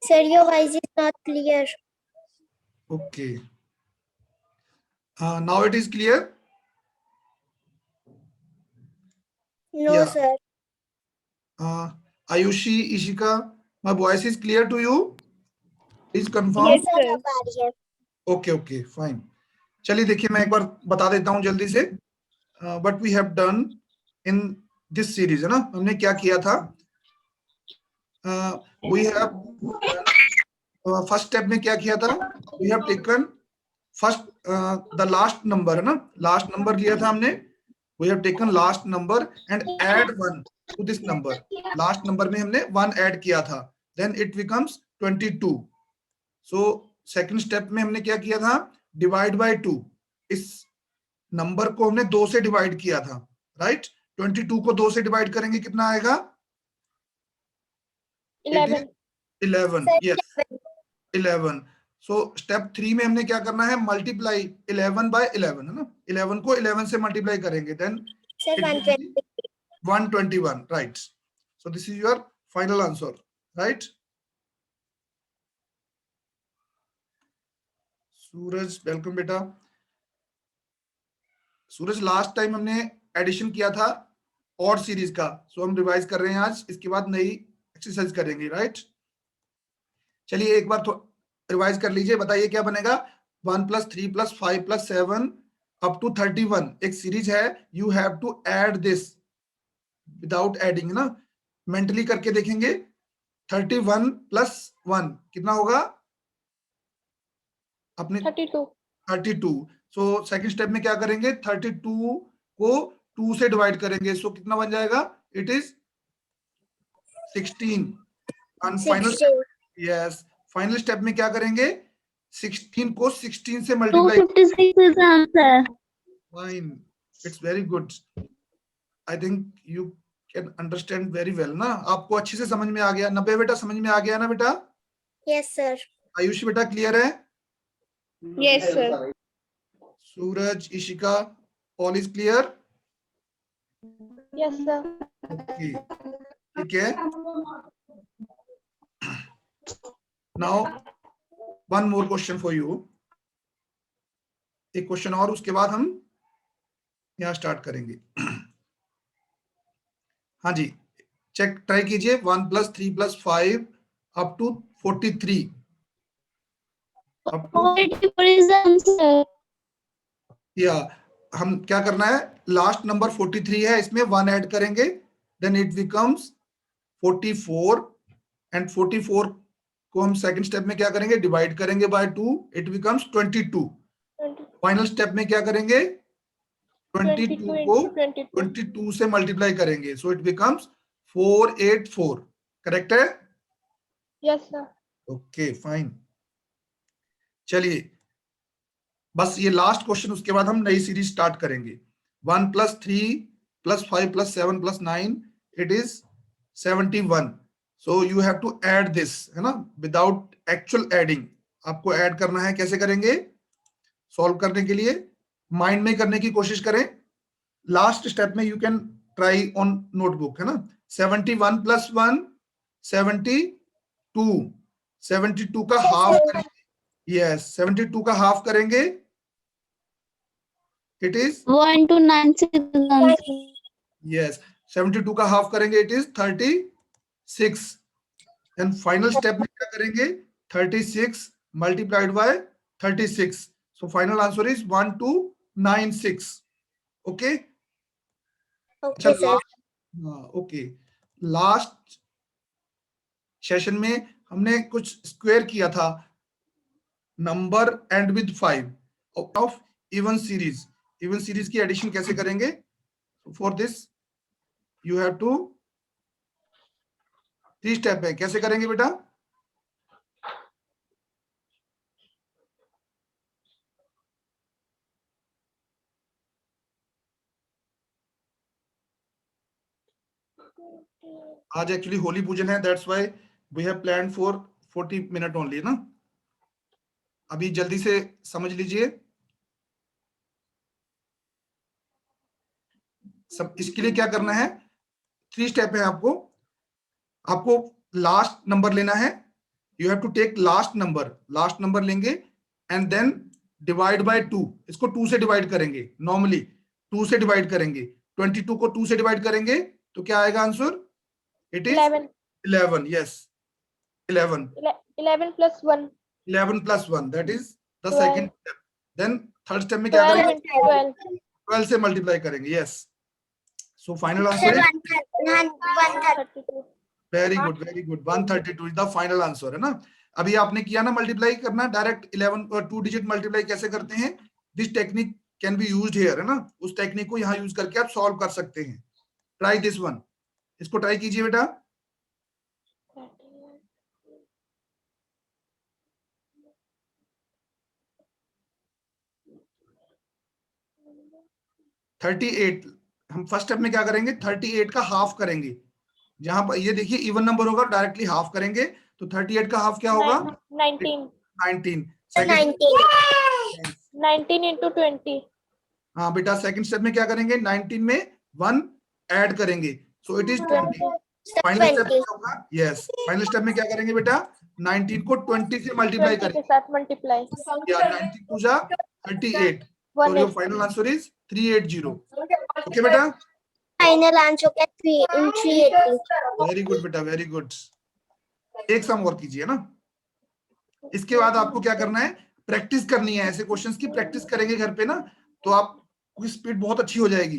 Sir, your voice is not clear. Okay. Now it is clear? No, Yeah. sir. Ayushi, Ishika, my voice is clear to you? Please confirm. Yes, sir. अब आ रही है. Okay okay fine. चलिए देखिए मैं एक बार बता देता हूं जल्दी से what we have done in this series, है ना. हमने क्या किया था. वी हैव फर्स्ट स्टेप में क्या किया था. We have taken first the last number, है ना. लास्ट नंबर लिया था हमने. We have taken last number and add 1 to this number. Last number में हमने 1 ऐड किया था. Then it becomes 22. So second step में हमने क्या किया था. Divide by 2. इस नंबर को हमने 2 से डिवाइड किया था. राइट. 22 को 2 से डिवाइड करेंगे कितना आएगा. 11. 11. Sir, yes 11. सो स्टेप 3 में हमने क्या करना है. मल्टीप्लाई 11 बाय 11, है ना. 11 को 11 से मल्टीप्लाई करेंगे. Then sir, it will be 121. Right. So this is your final answer. Right. Suraj welcome बेटा. सूरज लास्ट टाइम हमने एडिशन किया था और सीरीज का. सो हम रिवाइज कर रहे हैं आज. इसके बाद नई एक्सरसाइज करेंगे. राइट. चलिए एक बार रिवाइज कर लीजिए. बताइए क्या बनेगा. 1 + 3 + 5 + 7 अप टू 31 एक सीरीज है. You have to add this without adding, है ना. मेंटली करके देखेंगे. 31 + 1 कितना होगा. अपने 32. सो सेकंड स्टेप में क्या करेंगे. 32 को 2 से डिवाइड करेंगे. सो कितना बन जाएगा. It is 16. और फाइनल, यस, फाइनल स्टेप में क्या करेंगे. 16 को 16 से multiply. 256 is the answer. Fine. It's very good. I think you can understand very well ना. आपको अच्छे से समझ में आ गया. 90 बेटा समझ में आ गया ना बेटा. Yes, sir. आयुषी बेटा क्लियर है. Yes, sir. Suraj, Ishika, all is clear. Yes, sir. Okay ठीक है. Now one more question for you. एक क्वेश्चन और, उसके बाद हम यहाँ स्टार्ट करेंगे. हाँ जी, चेक ट्राई कीजिए. 1 + 3 + 5 up to 43. Up to 44 is the answer. या हम क्या करना है. लास्ट नंबर 43 है. इसमें 1 ऐड करेंगे. Then it becomes 44. एंड 44 को हम सेकंड स्टेप में क्या करेंगे. डिवाइड करेंगे by 2. It becomes 22. Final step में क्या करेंगे. 22 को 22 से मल्टीप्लाई करेंगे. So it becomes 484. करेक्ट है. Yes, sir. Okay fine. चलिए बस ये लास्ट क्वेश्चन, उसके बाद हम नई सीरीज स्टार्ट करेंगे. 1 + 3 + 5 + 7 + 9 it is 71. So you have to add this, है ना, विदाउट एक्चुअल एडिंग. आपको ऐड करना है. कैसे करेंगे. सॉल्व करने के लिए माइंड में करने की कोशिश करें. लास्ट स्टेप में you can try on notebook, है ना. 71 + 1 72. 72 का हाफ करेंगे. यस 72 का हाफ करेंगे. It is 1296 is the answer. Yes 72 का हाफ करेंगे. It is 36. And final step में क्या करेंगे. 36 multiplied by 36. So final answer is 1296. Okay. Okay, sir. Okay. Last session में हमने कुछ स्क्वायर किया था. Number end with 5 of even series. Even series की एडिशन कैसे करेंगे. For this you have to 3 step है. कैसे करेंगे बेटा. आज एक्चुअली होली पूजन है. That's why we have planned for 40 minute only ना. अभी जल्दी से समझ लीजिए. सब इसके लिए क्या करना है. 3 स्टेप है. आपको लास्ट नंबर लेना है. You have to take last number लेंगे एंड देन डिवाइड बाय 2, इसको 2 से डिवाइड करेंगे, नॉर्मली 2 से डिवाइड करेंगे, 22 को 2 से डिवाइड करेंगे तो क्या आएगा answer? It is 11. Yes 11. 11 plus 1. 11 plus 1, that is the 12. second step. Then third step में क्या 12 करेंगे? into 12. 12 से मल्टीप्लाई करेंगे. yes. So final answer is 132. very good, very good. 132 is the final answer, है ना? अभी आपने किया ना मल्टीप्लाई करना, डायरेक्ट 11 और 2 डिजिट मल्टीप्लाई कैसे करते हैं? This technique can be used here, है ना? उस टेक्निक को यहाँ यूज करके आप सॉल्व कर सकते हैं. ट्राई दिस वन, इसको ट्राई कीजिए बेटा. 38, हम फर्स्ट स्टेप में क्या करेंगे? 38 का हाफ करेंगे. जहां पर ये देखिए इवन नंबर होगा, डायरेक्टली हाफ करेंगे, तो 38 का हाफ क्या होगा? 19. 19. 19 into 20. हाँ बेटा, सेकंड स्टेप में क्या करेंगे? 19 में 1 ऐड करेंगे, so it is 20. Final step क्या होगा? यस, फाइनल स्टेप में क्या करेंगे बेटा? 19 को 20 से मल्टीप्लाई 20 करेंगे. के साथ मल्टीप्लाई. या 90 टू जा 38. So your final answer is 380. Okay बेटा? फाइनल आंसर क्या? 380. वेरी गुड बेटा, वेरी गुड. एक सम और कीजिए ना. इसके बाद आपको क्या करना है? प्रैक्टिस करनी है. ऐसे क्वेश्चंस की प्रैक्टिस करेंगे घर पे ना, तो आपकी स्पीड बहुत अच्छी हो जाएगी,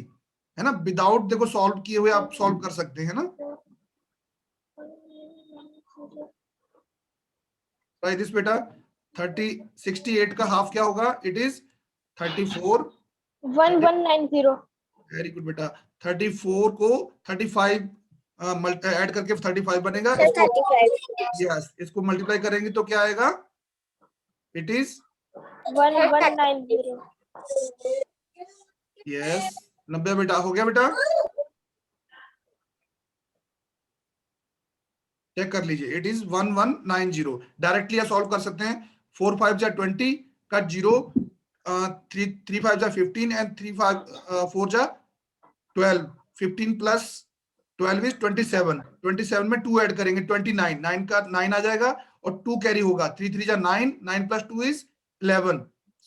है ना? विदाउट देखो सॉल्व किए हुए आप सॉल्व कर सकते हैं ना. ट्राई दिस बेटा. 68 का हाफ क्या होगा? It is 34. 1190. वेरी गुड बेटा. 34 को 35 ऐड करके 35 बनेगा. 35. यस, इसको मल्टीप्लाई करेंगे तो क्या आएगा? It is 1190. यस 90 बेटा. हो गया बेटा? चेक कर लीजिए. It is 1190. डायरेक्टली आप सॉल्व कर सकते हैं. 4 5 जा 20 का 0, 3 5 जा 15 एंड 3 5 4 जा 12. 15 प्लस 12 इज 27. 27 में 2 ऐड करेंगे, 29. 9 का 9 आ जाएगा और 2 कैरी होगा. 3 3 जा 9. 9 plus 2 is 11.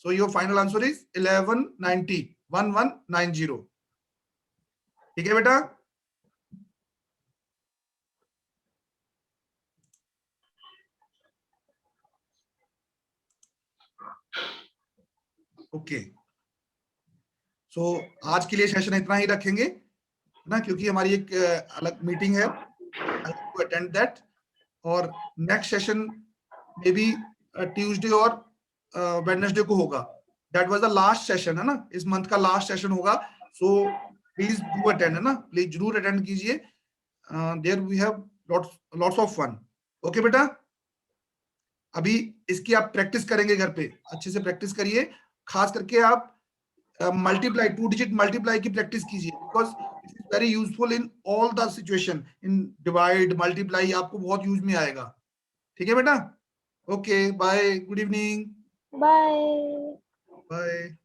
So your final answer is 1190. 1190. ठीक है बेटा? ओके. सो आज के लिए सेशन इतना ही रखेंगे ना, क्योंकि हमारी एक अलग मीटिंग है. आई टू अटेंड दैट. और next session may be Tuesday और वेडनेसडे को होगा. That was the last session, है ना? इस मंथ का लास्ट सेशन होगा. सो प्लीज डू अटेंड, है ना? प्लीज जरूर अटेंड कीजिए. There we have lots of fun. Okay बेटा? अभी इसकी आप प्रैक्टिस करेंगे घर पे, अच्छे से प्रैक्टिस करिए. खास करके आप मल्टीप्लाई, 2 डिजिट मल्टीप्लाई की प्रैक्टिस कीजिए, because it is very useful in all the situation. In divide, multiply आपको बहुत यूज में आएगा. ठीक है बेटा? Okay, bye, good evening. Bye. Bye.